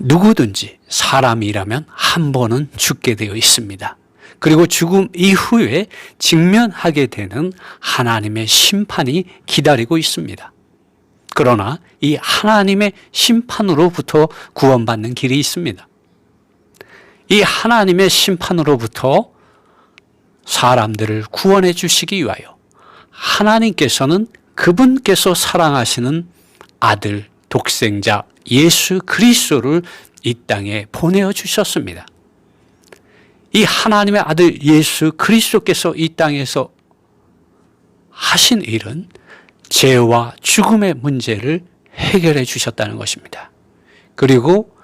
누구든지 사람이라면 한 번은 죽게 되어 있습니다. 그리고 죽음 이후에 직면하게 되는 하나님의 심판이 기다리고 있습니다. 그러나 이 하나님의 심판으로부터 구원받는 길이 있습니다. 이 하나님의 심판으로부터 사람들을 구원해 주시기 위하여 하나님께서는 그분께서 사랑하시는 아들 독생자 예수 그리스도를 이 땅에 보내어 주셨습니다. 이 하나님의 아들 예수 그리스도께서 이 땅에서 하신 일은 죄와 죽음의 문제를 해결해 주셨다는 것입니다. 그리고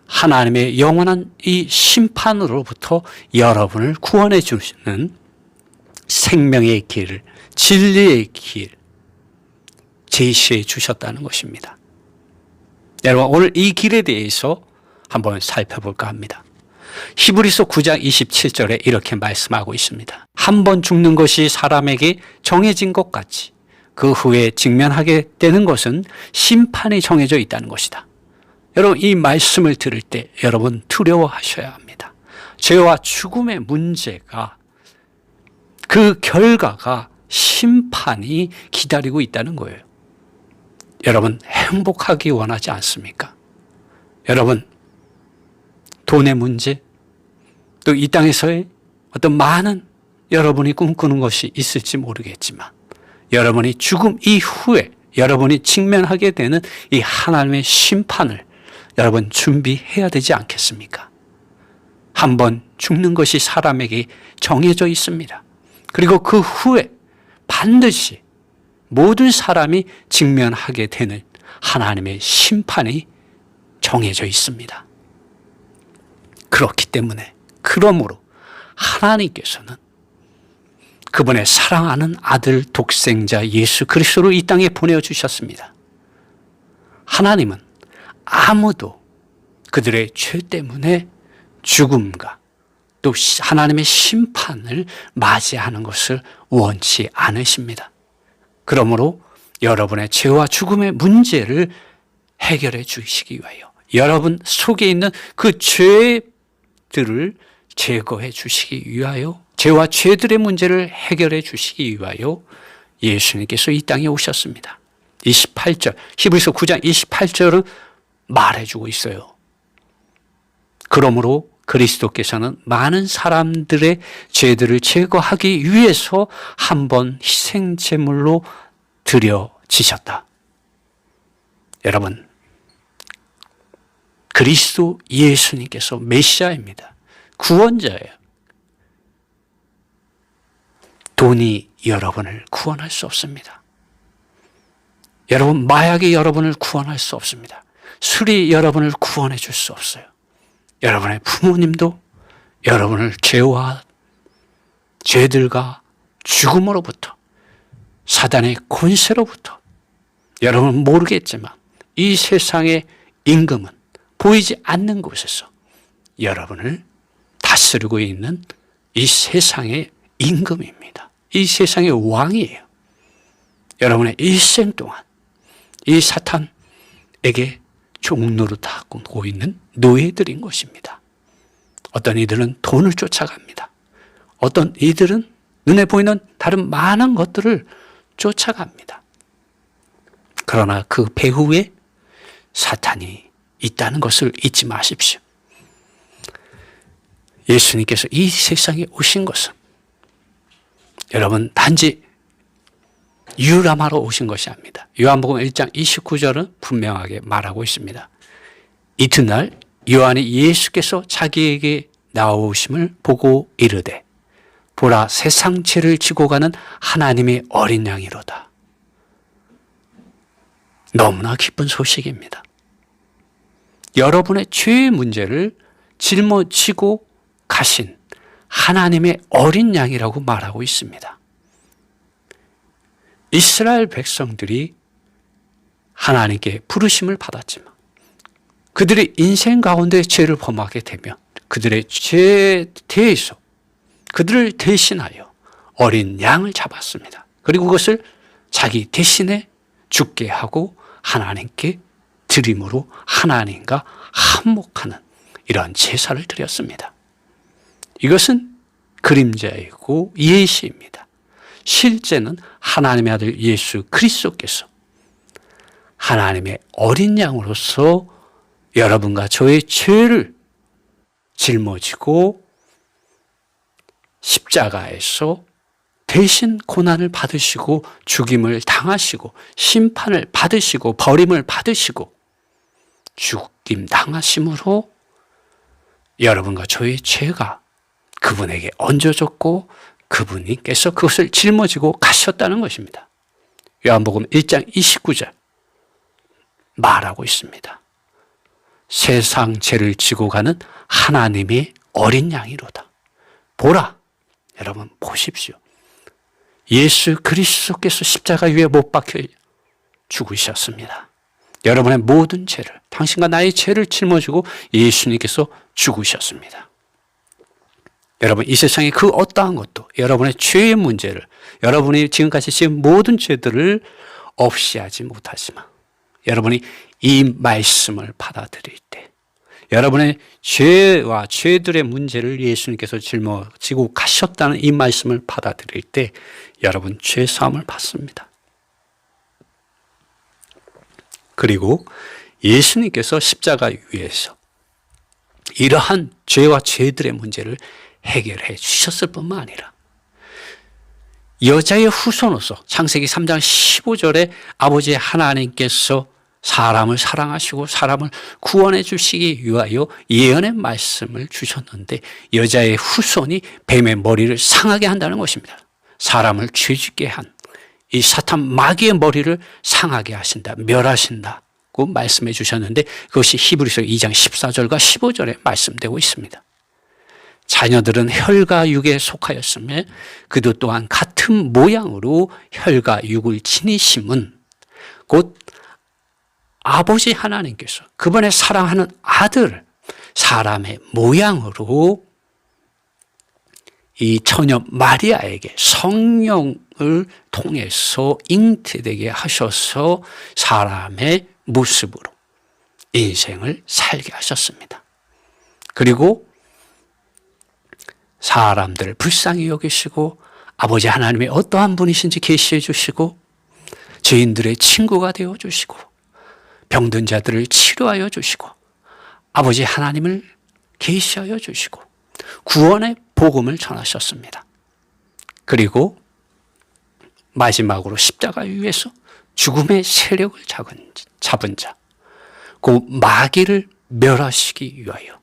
하나님의 영원한 이 심판으로부터 여러분을 구원해 주시는 생명의 길을, 진리의 길 제시해 주셨다는 것입니다. 여러분, 오늘 이 길에 대해서 한번 살펴볼까 합니다. 히브리서 9장 27절에 이렇게 말씀하고 있습니다. 한 번 죽는 것이 사람에게 정해진 것 같이 그 후에 직면하게 되는 것은 심판이 정해져 있다는 것이다. 여러분, 이 말씀을 들을 때 여러분 두려워하셔야 합니다. 죄와 죽음의 문제가, 그 결과가 심판이 기다리고 있다는 거예요. 여러분, 행복하기 원하지 않습니까? 여러분, 돈의 문제, 또 이 땅에서의 어떤 많은 여러분이 꿈꾸는 것이 있을지 모르겠지만 여러분이 죽음 이후에 여러분이 직면하게 되는 이 하나님의 심판을 여러분 준비해야 되지 않겠습니까? 한번 죽는 것이 사람에게 정해져 있습니다. 그리고 그 후에 반드시 모든 사람이 직면하게 되는 하나님의 심판이 정해져 있습니다. 그렇기 때문에, 그러므로 하나님께서는 그분의 사랑하는 아들 독생자 예수 그리스도를 이 땅에 보내주셨습니다. 하나님은 아무도 그들의 죄 때문에 죽음과 또 하나님의 심판을 맞이하는 것을 원치 않으십니다. 그러므로 여러분의 죄와 죽음의 문제를 해결해 주시기 위하여 여러분 속에 있는 그 죄들을 제거해 주시기 위하여, 죄와 죄들의 문제를 해결해 주시기 위하여 예수님께서 이 땅에 오셨습니다. 28절, 히브리서 9장 28절은 말해주고 있어요. 그러므로 그리스도께서는 많은 사람들의 죄들을 제거하기 위해서 한 번 희생제물로 드려지셨다. 여러분, 그리스도 예수님께서 메시아입니다. 구원자예요. 돈이 여러분을 구원할 수 없습니다. 여러분, 마약이 여러분을 구원할 수 없습니다. 술이 여러분을 구원해 줄 수 없어요. 여러분의 부모님도 여러분을 죄와 죄들과 죽음으로부터, 사단의 권세로부터, 여러분은 모르겠지만 이 세상의 임금은 보이지 않는 곳에서 여러분을 다스리고 있는 이 세상의 임금입니다. 이 세상의 왕이에요. 여러분의 일생 동안 이 사탄에게 종노릇하고 있는 노예들인 것입니다. 어떤 이들은 돈을 쫓아갑니다. 어떤 이들은 눈에 보이는 다른 많은 것들을 쫓아갑니다. 그러나 그 배후에 사탄이 있다는 것을 잊지 마십시오. 예수님께서 이 세상에 오신 것은 여러분 단지 유람하러 오신 것이 아닙니다. 요한복음 1장 29절은 분명하게 말하고 있습니다. 이튿날 요한이 예수께서 자기에게 나오심을 보고 이르되 보라, 세상 죄를 지고 가는 하나님의 어린 양이로다. 너무나 기쁜 소식입니다. 여러분의 죄의 문제를 짊어지고 가신 하나님의 어린 양이라고 말하고 있습니다. 이스라엘 백성들이 하나님께 부르심을 받았지만 그들의 인생 가운데 죄를 범하게 되면 그들의 죄에 대해서 그들을 대신하여 어린 양을 잡았습니다. 그리고 그것을 자기 대신에 죽게 하고 하나님께 드림으로 하나님과 한목하는 이러한 제사를 드렸습니다. 이것은 그림자이고 예시입니다. 실제는 하나님의 아들 예수 그리스도께서 하나님의 어린 양으로서 여러분과 저의 죄를 짊어지고 십자가에서 대신 고난을 받으시고 죽임을 당하시고 심판을 받으시고 버림을 받으시고 죽임 당하심으로 여러분과 저의 죄가 그분에게 얹어졌고 그분께서 그것을 짊어지고 가셨다는 것입니다. 요한복음 1장 29절 말하고 있습니다. 세상 죄를 지고 가는 하나님의 어린 양이로다. 보라, 여러분 보십시오. 예수 그리스도께서 십자가 위에 못 박혀 죽으셨습니다. 여러분의 모든 죄를, 당신과 나의 죄를 짊어지고 예수님께서 죽으셨습니다. 여러분, 이 세상에 그 어떠한 것도 여러분의 죄의 문제를, 여러분이 지금까지 지은 모든 죄들을 없이 하지 못하지만 여러분이 이 말씀을 받아들일 때, 여러분의 죄와 죄들의 문제를 예수님께서 짊어지고 가셨다는 이 말씀을 받아들일 때 여러분 죄 사함을 받습니다. 그리고 예수님께서 십자가 위에서 이러한 죄와 죄들의 문제를 해결해 주셨을 뿐만 아니라 여자의 후손으로서 창세기 3장 15절에 아버지 하나님께서 사람을 사랑하시고 사람을 구원해 주시기 위하여 예언의 말씀을 주셨는데 여자의 후손이 뱀의 머리를 상하게 한다는 것입니다. 사람을 죄짓게 한 이 사탄 마귀의 머리를 상하게 하신다, 멸하신다고 말씀해 주셨는데 그것이 히브리서 2장 14절과 15절에 말씀되고 있습니다. 자녀들은 혈과 육에 속하였으며 그도 또한 같은 모양으로 혈과 육을 지니심은 곧 아버지 하나님께서 그분의 사랑하는 아들 사람의 모양으로 이 처녀 마리아에게 성령을 통해서 잉태되게 하셔서 사람의 모습으로 인생을 살게 하셨습니다. 그리고 사람들을 불쌍히 여기시고 아버지 하나님이 어떠한 분이신지 계시해 주시고 죄인들의 친구가 되어 주시고 병든 자들을 치료하여 주시고 아버지 하나님을 계시하여 주시고 구원의 복음을 전하셨습니다. 그리고 마지막으로 십자가 위에서 죽음의 세력을 잡은 자, 그 마귀를 멸하시기 위하여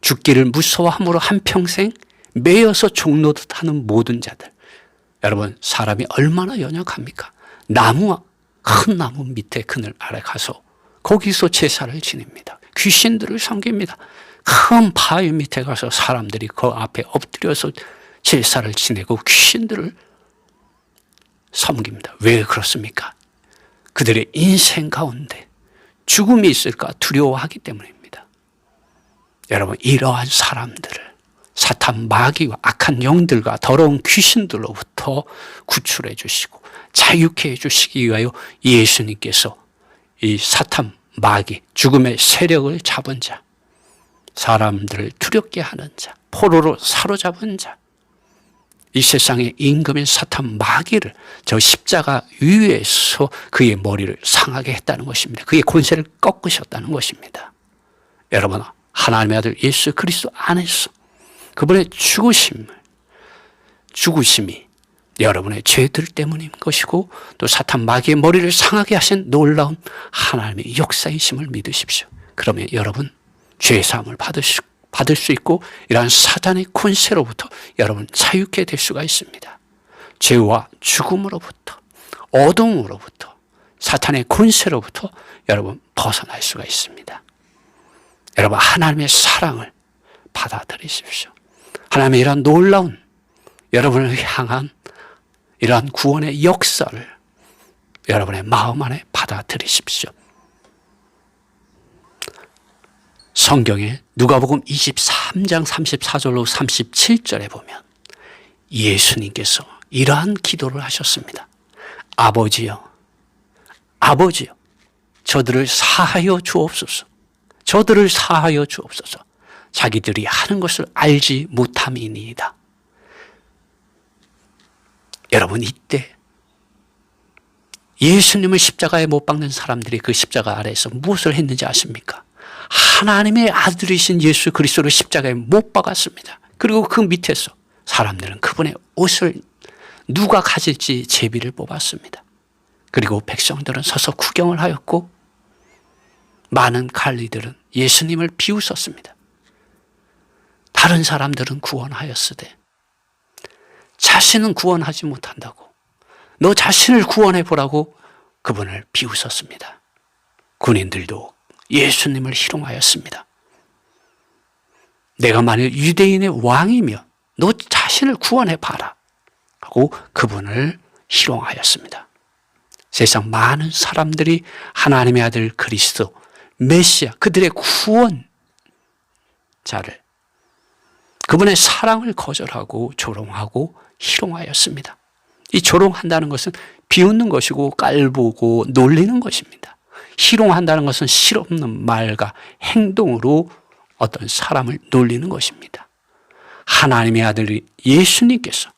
죽기를 무서워함으로 한평생 매여서 종노릇 하는 모든 자들. 여러분, 사람이 얼마나 연약합니까? 큰 나무 밑에 그늘 아래 가서 거기서 제사를 지냅니다. 귀신들을 섬깁니다. 큰 바위 밑에 가서 사람들이 그 앞에 엎드려서 제사를 지내고 귀신들을 섬깁니다. 왜 그렇습니까? 그들의 인생 가운데 죽음이 있을까 두려워하기 때문입니다. 여러분, 이러한 사람들을 사탄 마귀와 악한 영들과 더러운 귀신들로부터 구출해 주시고 자유케 해 주시기 위하여 예수님께서 이 사탄 마귀 죽음의 세력을 잡은 자, 사람들을 두렵게 하는 자, 포로로 사로잡은 자, 이 세상의 임금인 사탄 마귀를 저 십자가 위에서 그의 머리를 상하게 했다는 것입니다. 그의 권세를 꺾으셨다는 것입니다. 여러분, 하나님의 아들 예수 그리스도 안에서 그분의 죽으심이 여러분의 죄들 때문인 것이고 또 사탄 마귀의 머리를 상하게 하신 놀라운 하나님의 역사이심을 믿으십시오. 그러면 여러분 죄사함을 받을 수 있고 이러한 사탄의 권세로부터 여러분 자유케 될 수가 있습니다. 죄와 죽음으로부터 어둠으로부터 사탄의 권세로부터 여러분 벗어날 수가 있습니다. 여러분, 하나님의 사랑을 받아들이십시오. 하나님의 이러한 놀라운 여러분을 향한 이러한 구원의 역사를 여러분의 마음 안에 받아들이십시오. 성경에 누가복음 23장 34절로 37절에 보면 예수님께서 이러한 기도를 하셨습니다. 아버지여, 저들을 사하여 주옵소서. 저들을 사하여 주옵소서. 자기들이 하는 것을 알지 못함이니이다. 여러분, 이때 예수님을 십자가에 못 박는 사람들이 그 십자가 아래에서 무엇을 했는지 아십니까? 하나님의 아들이신 예수 그리스도를 십자가에 못 박았습니다. 그리고 그 밑에서 사람들은 그분의 옷을 누가 가질지 제비를 뽑았습니다. 그리고 백성들은 서서 구경을 하였고 많은 관리들은 예수님을 비웃었습니다. 다른 사람들은 구원하였으되 자신은 구원하지 못한다고, 너 자신을 구원해 보라고 그분을 비웃었습니다. 군인들도 예수님을 희롱하였습니다. 내가 만일 유대인의 왕이면 너 자신을 구원해 봐라 하고 그분을 희롱하였습니다. 세상 많은 사람들이 하나님의 아들 그리스도 메시아, 그들의 구원자를, 그분의 사랑을 거절하고 조롱하고 희롱하였습니다. 이 조롱한다는 것은 비웃는 것이고 깔보고 놀리는 것입니다. 희롱한다는 것은 실없는 말과 행동으로 어떤 사람을 놀리는 것입니다. 하나님의 아들 예수님께서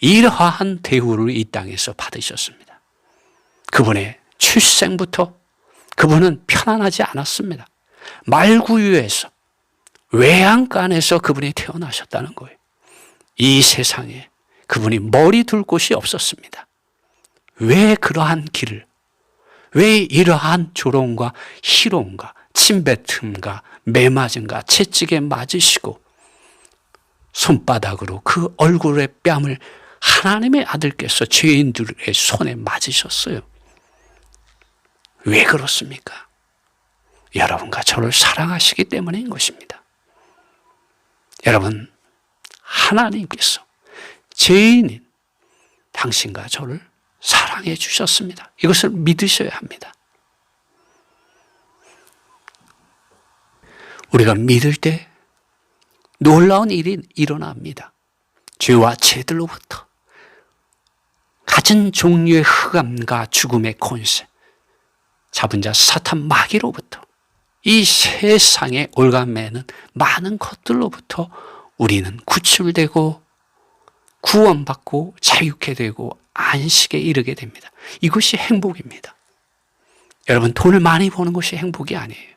이러한 대우를 이 땅에서 받으셨습니다. 그분의 출생부터 그분은 편안하지 않았습니다. 말구유에서, 외양간에서 그분이 태어나셨다는 거예요. 이 세상에 그분이 머리 둘 곳이 없었습니다. 왜 그러한 길을, 왜 이러한 조롱과 희롱과 침뱉음과 매맞음과 채찍에 맞으시고 손바닥으로 그 얼굴의 뺨을 하나님의 아들께서 죄인들의 손에 맞으셨어요. 왜 그렇습니까? 여러분과 저를 사랑하시기 때문인 것입니다. 여러분, 하나님께서 죄인인 당신과 저를 사랑해 주셨습니다. 이것을 믿으셔야 합니다. 우리가 믿을 때 놀라운 일이 일어납니다. 죄와 죄들로부터, 갖은 종류의 흑암과 죽음의 권세, 잡은 자 사탄 마귀로부터, 이 세상에 올가매는 많은 것들로부터 우리는 구출되고 구원받고 자유케 되고 안식에 이르게 됩니다. 이것이 행복입니다. 여러분, 돈을 많이 버는 것이 행복이 아니에요.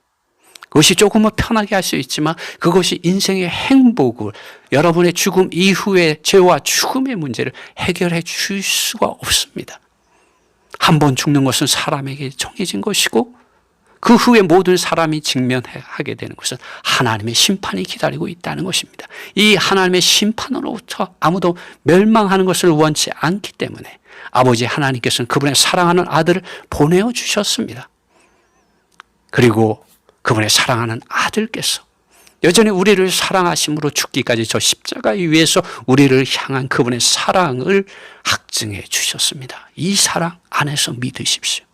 그것이 조금은 편하게 할 수 있지만 그것이 인생의 행복을, 여러분의 죽음 이후의 죄와 죽음의 문제를 해결해 줄 수가 없습니다. 한 번 죽는 것은 사람에게 정해진 것이고 그 후에 모든 사람이 직면하게 되는 것은 하나님의 심판이 기다리고 있다는 것입니다. 이 하나님의 심판으로부터 아무도 멸망하는 것을 원치 않기 때문에 아버지 하나님께서는 그분의 사랑하는 아들을 보내어 주셨습니다. 그리고 그분의 사랑하는 아들께서 여전히 우리를 사랑하심으로 죽기까지 저 십자가 위에서 우리를 향한 그분의 사랑을 확증해 주셨습니다. 이 사랑 안에서 믿으십시오.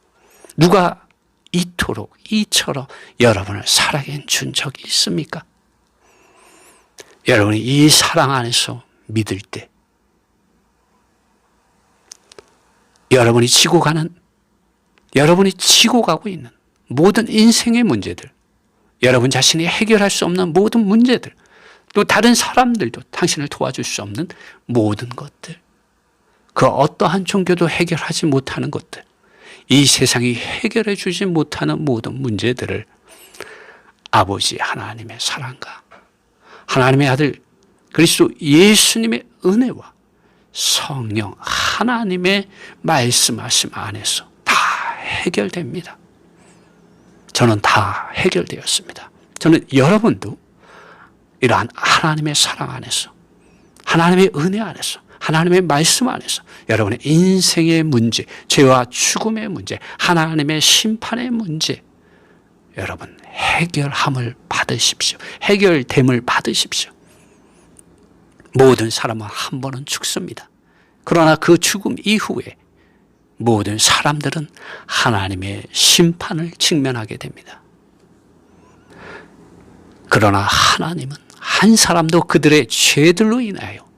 누가 이토록 이처럼 여러분을 사랑해 준 적이 있습니까? 여러분이 이 사랑 안에서 믿을 때 여러분이 지고 가고 있는 모든 인생의 문제들, 여러분 자신이 해결할 수 없는 모든 문제들, 또 다른 사람들도 당신을 도와줄 수 없는 모든 것들, 그 어떠한 종교도 해결하지 못하는 것들, 이 세상이 해결해 주지 못하는 모든 문제들을 아버지 하나님의 사랑과 하나님의 아들 그리스도 예수님의 은혜와 성령 하나님의 말씀하심 안에서 다 해결됩니다. 저는 다 해결되었습니다. 저는 여러분도 이러한 하나님의 사랑 안에서, 하나님의 은혜 안에서, 하나님의 말씀 안에서 여러분의 인생의 문제, 죄와 죽음의 문제, 하나님의 심판의 문제, 여러분 해결함을 받으십시오. 해결됨을 받으십시오. 모든 사람은 한 번은 죽습니다. 그러나 그 죽음 이후에 모든 사람들은 하나님의 심판을 직면하게 됩니다. 그러나 하나님은 한 사람도 그들의 죄들로 인하여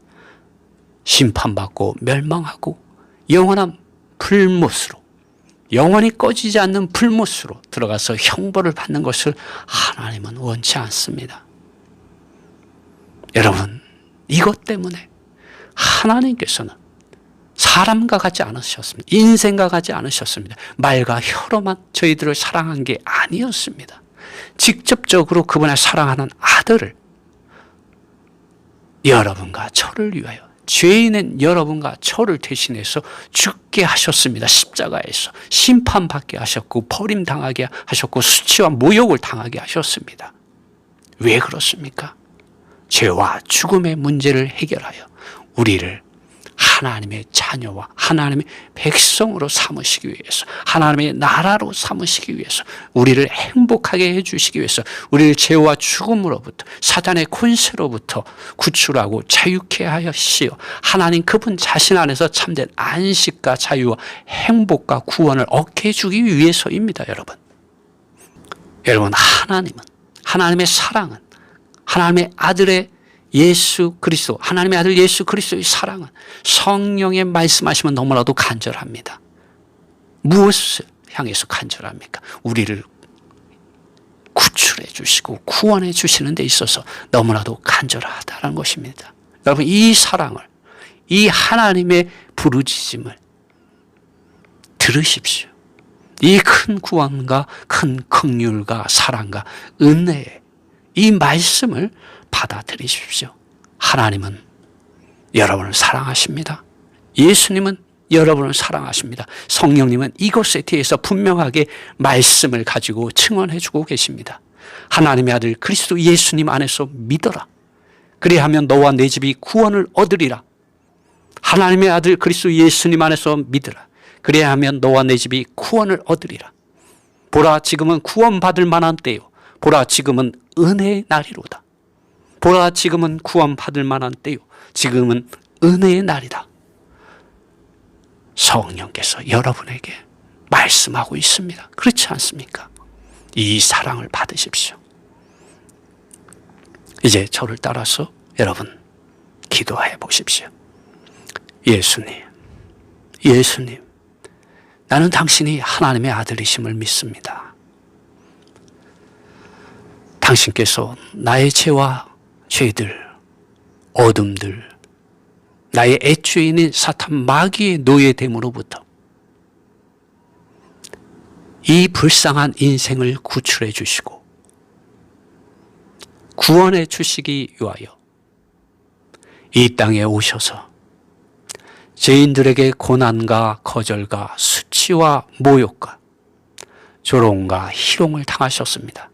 심판받고 멸망하고 영원한 불못으로, 영원히 꺼지지 않는 불못으로 들어가서 형벌을 받는 것을 하나님은 원치 않습니다. 여러분, 이것 때문에 하나님께서는 사람과 같지 않으셨습니다. 인생과 같지 않으셨습니다. 말과 혀로만 저희들을 사랑한 게 아니었습니다. 직접적으로 그분의 사랑하는 아들을 여러분과 저를 위하여, 죄인은 여러분과 저를 대신해서 죽게 하셨습니다. 십자가에서 심판받게 하셨고 버림당하게 하셨고 수치와 모욕을 당하게 하셨습니다. 왜 그렇습니까? 죄와 죽음의 문제를 해결하여 우리를 하나님의 자녀와 하나님의 백성으로 삼으시기 위해서, 하나님의 나라로 삼으시기 위해서, 우리를 행복하게 해주시기 위해서, 우리를 죄와 죽음으로부터, 사단의 권세로부터 구출하고 자유케 하시어 하나님 그분 자신 안에서 참된 안식과 자유와 행복과 구원을 얻게 해주기 위해서입니다. 여러분, 하나님은, 하나님의 사랑은, 하나님의 아들의 예수 그리스도, 하나님의 아들 예수 그리스도의 사랑은 성령의 말씀하시면 너무나도 간절합니다. 무엇을 향해서 간절합니까? 우리를 구출해 주시고 구원해 주시는 데 있어서 너무나도 간절하다는 것입니다. 여러분, 이 사랑을, 이 하나님의 부르짖음을 들으십시오. 이 큰 구원과 큰 긍휼과 사랑과 은혜의 이 말씀을 받아들이십시오. 하나님은 여러분을 사랑하십니다. 예수님은 여러분을 사랑하십니다. 성령님은 이것에 대해서 분명하게 말씀을 가지고 증언해주고 계십니다. 하나님의 아들 그리스도 예수님 안에서 믿어라. 그리하면 너와 내 집이 구원을 얻으리라. 하나님의 아들 그리스도 예수님 안에서 믿으라. 그리하면 너와 내 집이 구원을 얻으리라. 보라, 지금은 구원받을 만한 때요. 보라, 지금은 은혜의 날이로다. 보라, 지금은 구원받을 만한 때요. 지금은 은혜의 날이다. 성령께서 여러분에게 말씀하고 있습니다. 그렇지 않습니까? 이 사랑을 받으십시오. 이제 저를 따라서 여러분 기도해 보십시오. 예수님, 예수님, 나는 당신이 하나님의 아들이심을 믿습니다. 당신께서 나의 죄와 죄들, 어둠들, 나의 애주인인 사탄 마귀의 노예됨으로부터 이 불쌍한 인생을 구출해 주시고 구원해 주시기 위하여 이 땅에 오셔서 죄인들에게 고난과 거절과 수치와 모욕과 조롱과 희롱을 당하셨습니다.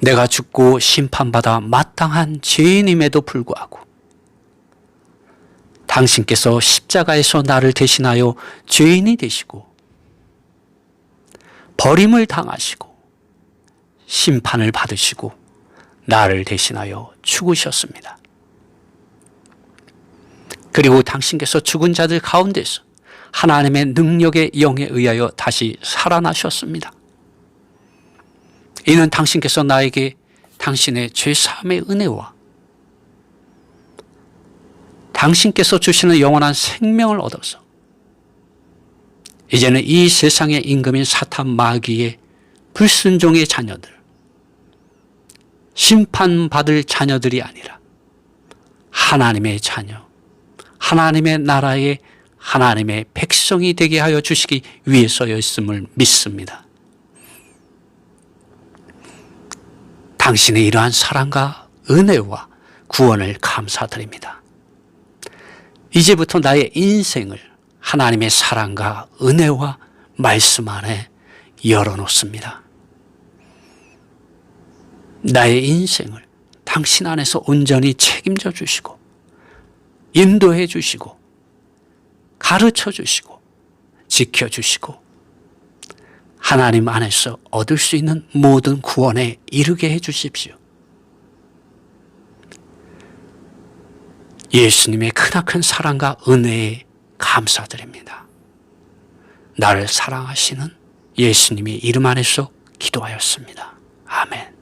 내가 죽고 심판받아 마땅한 죄인임에도 불구하고 당신께서 십자가에서 나를 대신하여 죄인이 되시고 버림을 당하시고 심판을 받으시고 나를 대신하여 죽으셨습니다. 그리고 당신께서 죽은 자들 가운데서 하나님의 능력의 영에 의하여 다시 살아나셨습니다. 이는 당신께서 나에게 당신의 죄사함의 은혜와 당신께서 주시는 영원한 생명을 얻어서 이제는 이 세상의 임금인 사탄 마귀의 불순종의 자녀들, 심판받을 자녀들이 아니라 하나님의 자녀, 하나님의 나라의 하나님의 백성이 되게 하여 주시기 위해서였음을 믿습니다. 당신의 이러한 사랑과 은혜와 구원을 감사드립니다. 이제부터 나의 인생을 하나님의 사랑과 은혜와 말씀 안에 열어놓습니다. 나의 인생을 당신 안에서 온전히 책임져 주시고 인도해 주시고 가르쳐 주시고 지켜 주시고 하나님 안에서 얻을 수 있는 모든 구원에 이르게 해 주십시오. 예수님의 크나큰 사랑과 은혜에 감사드립니다. 나를 사랑하시는 예수님의 이름 안에서 기도하였습니다. 아멘.